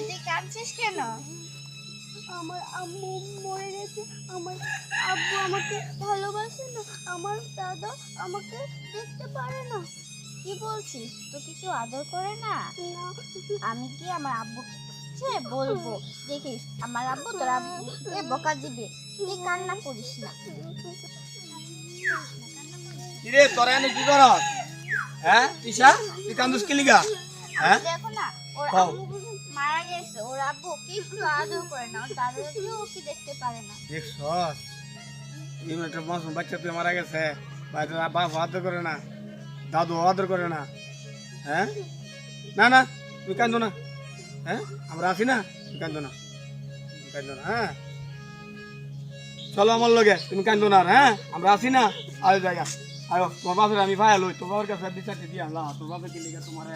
তুই কাঁদছিস কেন? আমার আম্মু মরে গেছে। আমার আব্বু আমাকে ভালোবাসে না। আমার দাদা আমাকে দেখতে পারে না। কি বলছিস? তোকে কেউ আদর করে না? না, আমি কি আমার আব্বুকে বলবো? দেখিস আমার আব্বু তোর আব্বুকে বকা দিবে। তুই কান্না করিস না। কিরে তোরা এনে কি করস? হ্যাঁ তিশা তুই কান্দুস কি লিগা? হ্যাঁ দেখো না ওর কও। আব্বু মারা গেছে। ওর আব্বু কি একটু আদর করে না। ওর দাদাকেও কি দেখতে পারে না। দেখছস এই একটা মাসুম বাচ্চা তুই মারা গেছে বাড়িতে বাপ আদর করে না, দাদু আদর করে না। হ্যাঁ না না তুই কান্দো না। হ্যাঁ আমরা আছি না, তুই কান্দো না, তুই কান্দো না। হ্যাঁ চলো আমার লগে, তুমি কান্দো না। হ্যাঁ আমরা আছি না, আয় জায়গা আয়ো। তোমার বাপের আমি ভাই লই, তোর বাবার কাছে বিচারটি দিয়ে আনলাম। তোর বাপে কি লিখে তোমার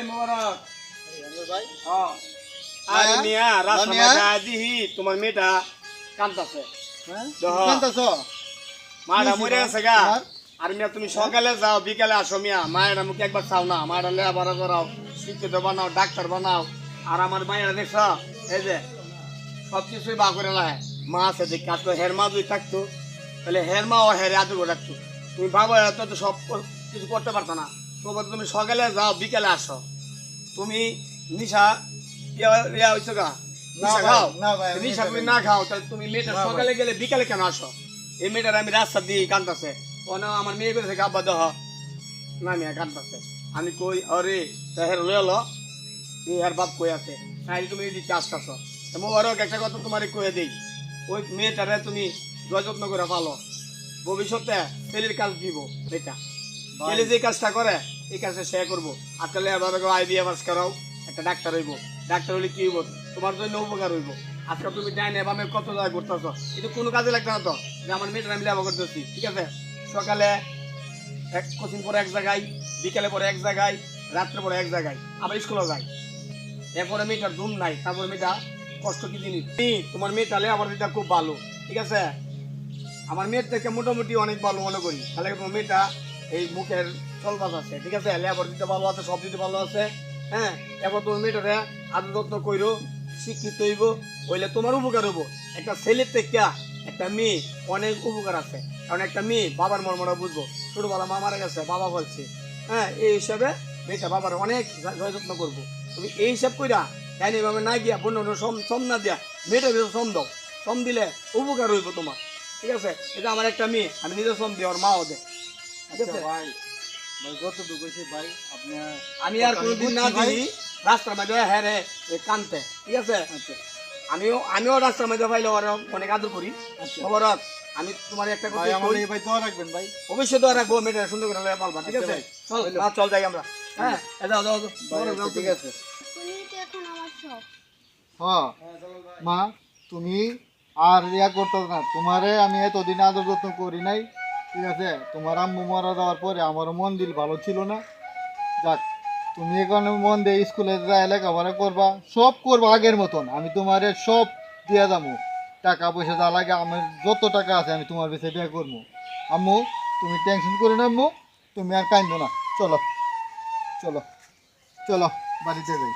মোবারক ভাই হ্যাঁ আরে মিয়া রাস্তা মাঝে দিহি তোমার মেয়েটা কান্দতেছে। মাটা মরে গেছে গা। আর মিয়া তুমি সকালে যাও বিকালে আসো মিয়া। মায়ের মুখে একবার চাও না, মায়ের লেখাপড়া করাও, শিক্ষিত বানাও, ডাক্তার বানাও। আর আমার মায়েরা দেখছ এই যে সব কিছুই বা করে লাহে। মা আছে যে কাজ করে, হের মা যদি থাকতো তাহলে হের মা ও হেরে আদর করে রাখতো। তুমি বাবা এত তো সব কিছু করতে পারতো না। তোমার তুমি সকালে যাও বিকালে আসো। তুমি নিশা ইয়া হইছো গা, নিশা খাও নিশা তুমি না খাও তাহলে তুমি মেয়েটা সকালে গেলে বিকালে কেন আসো? এই মেয়েটার আমি রাস্তা দিয়ে কান্দতেছে। ও না আমার মেয়ে করে থেকে আব্বা দেহ না মেয়ে কান্দতেছে। আমি কই আরে হের লয়ে লো, তুই হের বাপ কই আছে তাই তুমি দিতে আসতেছ। মোবারক একটা কথা তোমার কয়ে দিই, ওই মেয়েটারে তুমি যত্ন করে ভালো। ভবিষ্যতে ছেলের কাজ দিব এটা। ছেলে যে কাজটা করে এই কাজটা সে করবো। আজকাল এভাবে আইবিএ পাস করাও, একটা ডাক্তার হইব। ডাক্তার হইলে কি হইব? তোমার জন্য উপকার হইব। আজকাল তুমি ডাইনে বামে কত জায়গায় ঘুরতেছ, কিন্তু কোনো কাজে লাগবে না তো যে আমার মেয়েটা আমি লেবা করতেছি। ঠিক আছে, সকালে এক কোচিং পরে এক জায়গায়, বিকেলে পরে এক জায়গায়, রাত্রে পরে এক জায়গায়, আবার স্কুলে যায়। এরপরে মেয়েটার ঘুম নাই, তারপরে মেয়েটা কষ্ট কি জিনিস। তোমার মেয়েটা লেবার দিটা খুব ভালো। ঠিক আছে, আমার মেয়ের থেকে মোটামুটি অনেক ভালো মনে করি। তাহলে তোমার মেয়েটা এই মুখের চলবাস আছে। ঠিক আছে, লেবার দিতে ভালো আছে, সব দিতে ভালো আছে। হ্যাঁ এবার তোমার মেয়েটারে আদর যত্ন করো, শিক্ষিত হইব, হইলে তোমার উপকার হবো। একটা ছেলের থেকে একটা মেয়ে অনেক উপকার আছে। কারণ একটা মেয়ে বাবার মর্মটা বুঝবো। ছোটবেলা মা মারা গেছে, বাবা বলছে। হ্যাঁ এই হিসাবে মেয়েটা বাবার অনেক যত্ন করবো। তুমি এই হিসাব কইরা হ্যাঁ এইভাবে না গিয়া বন্য সম না দিয়া মেয়েটার ভিতরে সম দাও। সম দিলে উপকার হইব তোমার। ঠিক আছে, এটা আমার একটা মেয়ে, আমি নিজে সম দিই, ওর মাও দেয়। ঠিক আছে ভাই ভাই যতটুকু হয়েছে ভাই আপনি আমি আর কোনদিন না দিই রাস্তার মাঝে হ্যাঁ রে কানতে। ঠিক আছে, আমিও রাস্তার মাঝে পাইলে ওরা অনেক আদর করি। খবর আমি তোমার একটা কথা ভাই ভাই দোয়া রাখবেন ভাই। অবশ্যই তো রাখবো, মেয়েটা সুন্দর করে পালবা। ঠিক আছে চল চল যাই আমরা। হ্যাঁ যাও যাও যাও। ঠিক আছে তুমি তো এখন আমার সব। হ্যাঁ মা তুমি আর ইয়া করতে না, তোমারে আমি এতদিন আদর যত্ন করি নাই। ঠিক আছে, তোমার আম্মু মারা যাওয়ার পরে আমারও মন দিল ভালো ছিল না। যাক তুমি এখানে মন দিয়ে স্কুলে যা লেখাপড়া করবা, সব করবা আগের মতন। আমি তোমারে সব দিয়ে যাবো, টাকা পয়সা যা লাগে আমার যত টাকা আছে আমি তোমার কাছে বিয়ে করবো। আম্মু তুমি টেনশন করো না আম্মু, তুমি আর কাঁদো না। চলো চলো চলো বাড়িতে যাই।